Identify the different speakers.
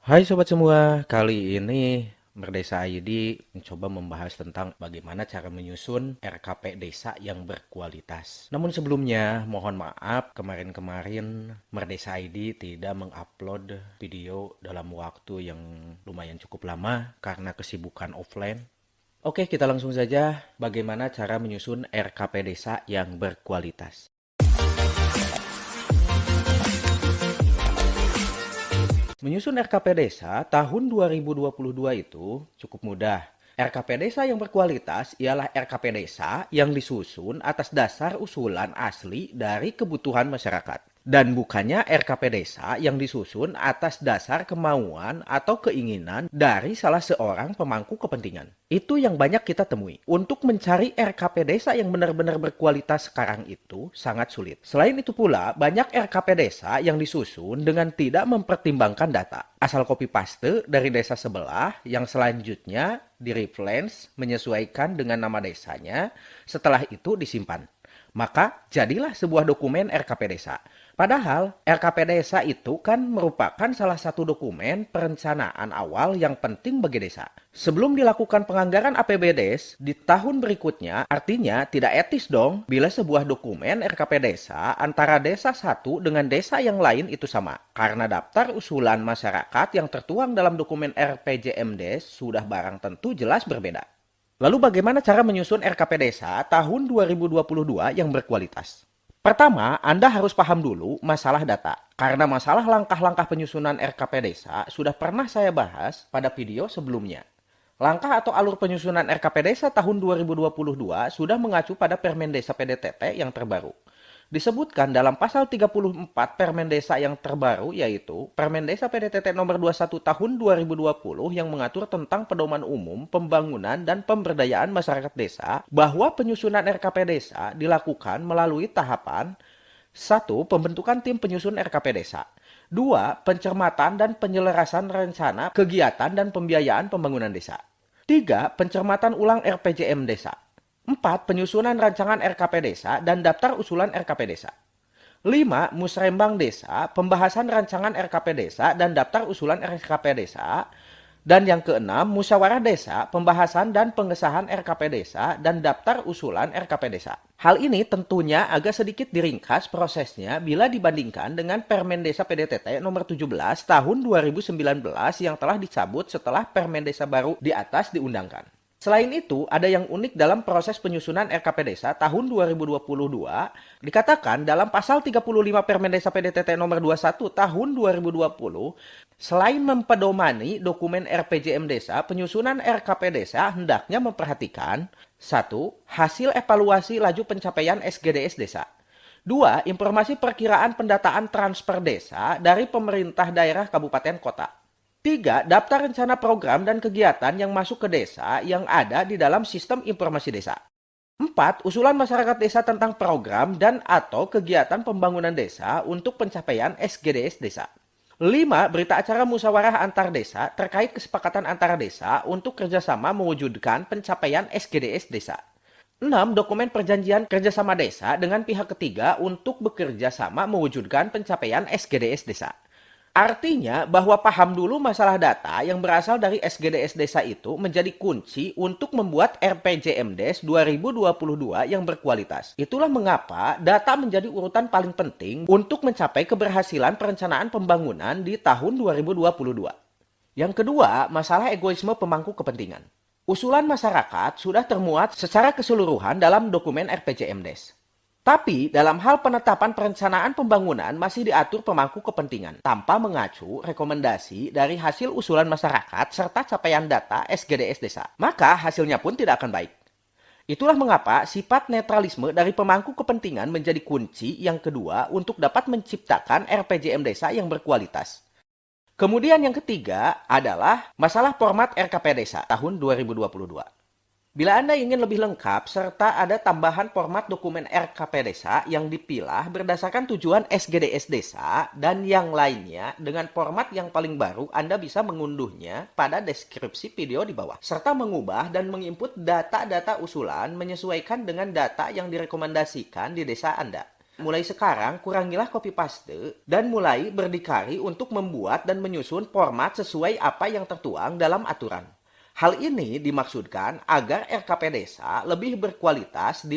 Speaker 1: Hai sobat semua, kali ini Merdesa ID mencoba membahas tentang bagaimana cara menyusun RKP desa yang berkualitas. Namun sebelumnya, mohon maaf kemarin-kemarin Merdesa ID tidak mengupload video dalam waktu yang lumayan cukup lama karena kesibukan offline. Oke, kita langsung saja bagaimana cara menyusun RKP desa yang berkualitas. Menyusun RKP Desa tahun 2022 itu cukup mudah. RKP Desa yang berkualitas ialah RKP Desa yang disusun atas dasar usulan asli dari kebutuhan masyarakat. Dan bukannya RKP Desa yang disusun atas dasar kemauan atau keinginan dari salah seorang pemangku kepentingan. Itu yang banyak kita temui. Untuk mencari RKP Desa yang benar-benar berkualitas sekarang itu sangat sulit. Selain itu pula, banyak RKP Desa yang disusun dengan tidak mempertimbangkan data. Asal copy paste dari desa sebelah yang selanjutnya di-reference menyesuaikan dengan nama desanya, setelah itu disimpan. Maka jadilah sebuah dokumen RKP Desa. Padahal RKP Desa itu kan merupakan salah satu dokumen perencanaan awal yang penting bagi desa. Sebelum dilakukan penganggaran APBDes di tahun berikutnya, artinya tidak etis dong bila sebuah dokumen RKP Desa antara desa satu dengan desa yang lain itu sama. Karena daftar usulan masyarakat yang tertuang dalam dokumen RPJMDes sudah barang tentu jelas berbeda. Lalu bagaimana cara menyusun RKP Desa tahun 2022 yang berkualitas? Pertama, Anda harus paham dulu masalah data. Karena masalah langkah-langkah penyusunan RKP Desa sudah pernah saya bahas pada video sebelumnya. Langkah atau alur penyusunan RKP Desa tahun 2022 sudah mengacu pada Permen Desa PDTT yang terbaru. Disebutkan dalam pasal 34 Permen Desa yang terbaru, yaitu Permen Desa PDTT nomor 21 tahun 2020 yang mengatur tentang pedoman umum, pembangunan, dan pemberdayaan masyarakat desa, bahwa penyusunan RKP Desa dilakukan melalui tahapan: 1. Pembentukan tim penyusun RKP Desa. 2. Pencermatan dan penyelarasan rencana, kegiatan, dan pembiayaan pembangunan desa. 3. Pencermatan ulang RPJM Desa. 4. Penyusunan rancangan RKP Desa dan daftar usulan RKP Desa. 5. Musrembang Desa, pembahasan rancangan RKP Desa dan daftar usulan RKP Desa. Dan yang keenam, musyawarah desa, pembahasan dan pengesahan RKP Desa dan daftar usulan RKP Desa. Hal ini tentunya agak sedikit diringkas prosesnya bila dibandingkan dengan Permen Desa PDTT nomor 17 tahun 2019 yang telah dicabut setelah Permen Desa baru di atas diundangkan. Selain itu, ada yang unik dalam proses penyusunan RKP Desa tahun 2022. Dikatakan dalam pasal 35 Permen Desa PDTT nomor 21 tahun 2020, selain mempedomani dokumen RPJM Desa, penyusunan RKP Desa hendaknya memperhatikan: 1. Hasil evaluasi laju pencapaian SGDS Desa. 2. Informasi perkiraan pendataan transfer desa dari pemerintah daerah kabupaten kota. 3. Daftar rencana program dan kegiatan yang masuk ke desa yang ada di dalam sistem informasi desa. 4. Usulan masyarakat desa tentang program dan atau kegiatan pembangunan desa untuk pencapaian SGDS desa. 5. Berita acara musyawarah antar desa terkait kesepakatan antara desa untuk kerjasama mewujudkan pencapaian SGDS desa. 6. Dokumen perjanjian kerjasama desa dengan pihak ketiga untuk bekerja sama mewujudkan pencapaian SGDS desa. Artinya bahwa paham dulu masalah data yang berasal dari SGDS desa itu menjadi kunci untuk membuat RPJMDes 2022 yang berkualitas. Itulah mengapa data menjadi urutan paling penting untuk mencapai keberhasilan perencanaan pembangunan di tahun 2022. Yang kedua, masalah egoisme pemangku kepentingan. Usulan masyarakat sudah termuat secara keseluruhan dalam dokumen RPJMDes. Tapi dalam hal penetapan perencanaan pembangunan masih diatur pemangku kepentingan tanpa mengacu rekomendasi dari hasil usulan masyarakat serta capaian data SGDS desa. Maka hasilnya pun tidak akan baik. Itulah mengapa sifat netralisme dari pemangku kepentingan menjadi kunci yang kedua untuk dapat menciptakan RPJM desa yang berkualitas. Kemudian yang ketiga adalah masalah format RKP Desa tahun 2022. Bila Anda ingin lebih lengkap serta ada tambahan format dokumen RKP Desa yang dipilah berdasarkan tujuan SGDS Desa dan yang lainnya dengan format yang paling baru, Anda bisa mengunduhnya pada deskripsi video di bawah. Serta mengubah dan menginput data-data usulan menyesuaikan dengan data yang direkomendasikan di desa Anda. Mulai sekarang, kurangilah copy paste dan mulai berdikari untuk membuat dan menyusun format sesuai apa yang tertuang dalam aturan. Hal ini dimaksudkan agar RKP Desa lebih berkualitas di